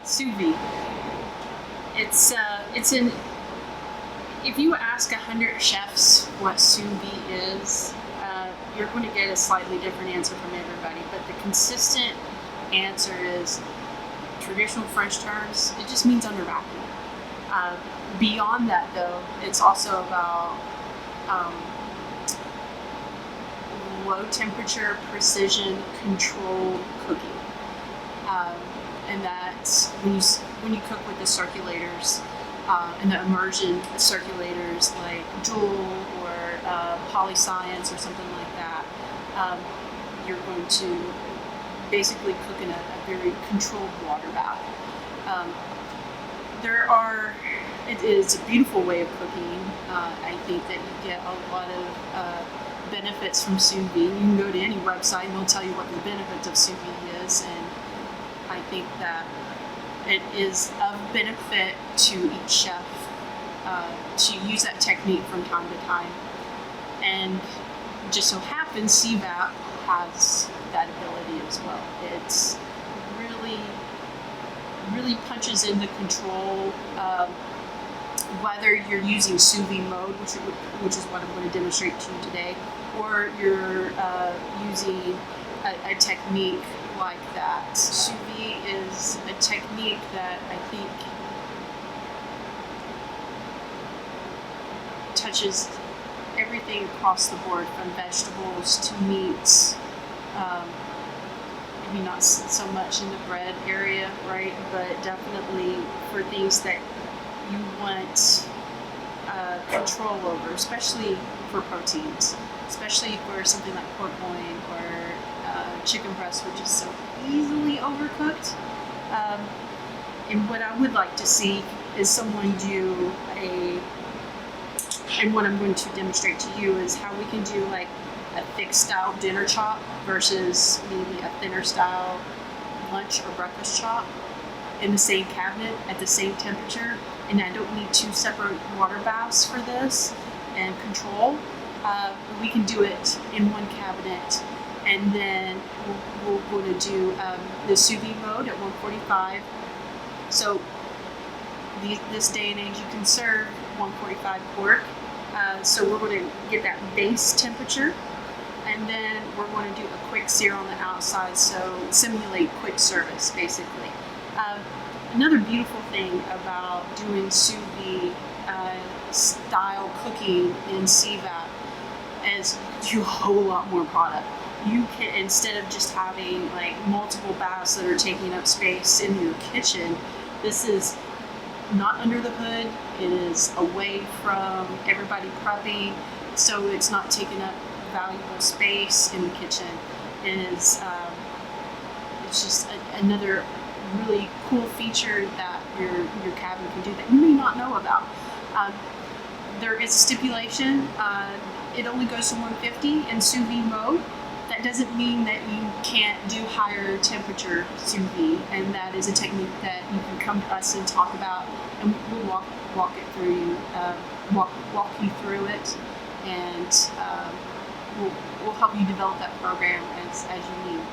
Sous vide. It's an. If you ask 100 chefs what sous vide is, you're going to get a slightly different answer from everybody. But the consistent answer is traditional French terms. It just means under vacuum. Beyond that, though, it's also about low temperature, precision, controlled cooking. And that's when you cook with the circulators and the immersion circulators like Joule or Polyscience or something like that, you're going to basically cook in a very controlled water bath. It is a beautiful way of cooking. I think that you get a lot of benefits from sous vide. You can go to any website and they'll tell you what the benefits of sous vide is, and I think that it is of benefit to each chef to use that technique from time to time. And just so happens CVap has that ability as well. It's really punches into control, whether you're using sous vide mode, which is what I'm going to demonstrate to you today, or you're using a technique like that. Sous vide is a technique that I think touches everything across the board, from vegetables to meats. Maybe not so much in the bread area, right? But definitely for things that you want control over, especially for proteins, especially for something like pork loin or chicken breast, which is so easily overcooked. And what I would like to see is someone do and what I'm going to demonstrate to you is how we can do like a thick style dinner chop versus maybe a thinner style lunch or breakfast chop in the same cabinet at the same temperature. And I don't need two separate water baths for this and control. We can do it in one cabinet, and then we're going to do the sous vide mode at 145. So this day and age you can serve 145 pork. So we're going to get that base temperature, and then we're going to do a quick sear on the outside, so simulate quick service basically. Another beautiful thing about doing sous vide style cooking in CVap is you do a whole lot more product. You can, instead of just having like multiple baths that are taking up space in your kitchen, this is not under the hood. It is away from everybody prepping, so it's not taking up valuable space in the kitchen. It is it's just another really cool feature that your cabin can do that you may not know about. There is a stipulation. It only goes to 150 in sous vide mode. That doesn't mean that you can't do higher temperature sous vide, and that is a technique that you can come to us and talk about, and we'll walk it through you, walk you through it, and we'll help you develop that program as you need.